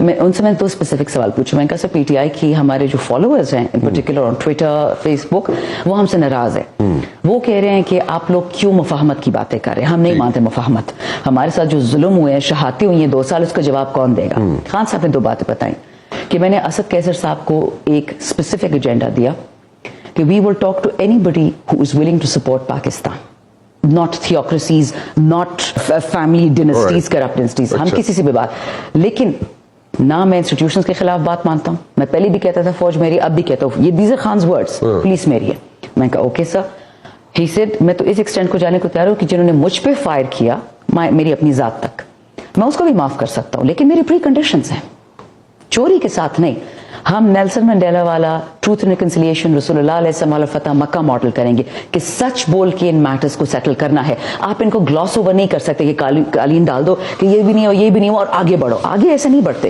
ان سے میں تو اسپیسیفک سوال پوچھا. میں نے کہا سر پی ٹی آئی کی ہمارے جو فالوورز ہیں ان particular on Twitter Facebook وہ ہم سے ناراض ہے. وہ کہہ رہے ہیں کہ آپ لوگ کیوں مفاہمت کی باتیں کر رہے ہیں, ہم نہیں مانتے مفاہمت. ہمارے ساتھ جو ظلم ہوئے ہیں, شہادتیں ہوئی ہیں 2 سال, اس کا جواب کون دے گا؟ خان صاحب نے 2 باتیں بتائیں کہ میں نے اسد کیسر صاحب کو ایک اسپیسیفک ایجنڈا دیا کہ we will talk to anybody who is willing to support Pakistan, not theocracies, not family dynasties, corrupt dynasties. ہم کسی سے بھی بات, لیکن نہ میں انسٹیٹیوشنز کے خلاف بات مانتا ہوں. میں پہلے بھی کہتا تھا فوج میری, اب بھی کہتا ہوں, یہ these are Khan's words, police میری ہے. میں کہا اوکے سر. ہی سیڈ میں تو اس ایکسٹینٹ کو جانے کو تیار ہوں کہ جنہوں نے مجھ پہ فائر کیا میری اپنی ذات تک, میں اس کو بھی معاف کر سکتا ہوں, لیکن میری پری کنڈیشنز ہیں, چوری کے ساتھ نہیں. ہم نیلسن منڈیلا والا ٹروتھ اینڈ ریکنسیلیشن, رسول اللہ علیہ السلام والا فتح مکہ ماڈل کریں گے کہ سچ بول کے ان میٹرز کو سیٹل کرنا ہے. آپ ان کو گلاس اوور نہیں کر سکتے کہ قالین ڈال دو کہ یہ بھی نہیں ہو یہ بھی نہیں ہو اور آگے بڑھو. آگے ایسے نہیں بڑھتے.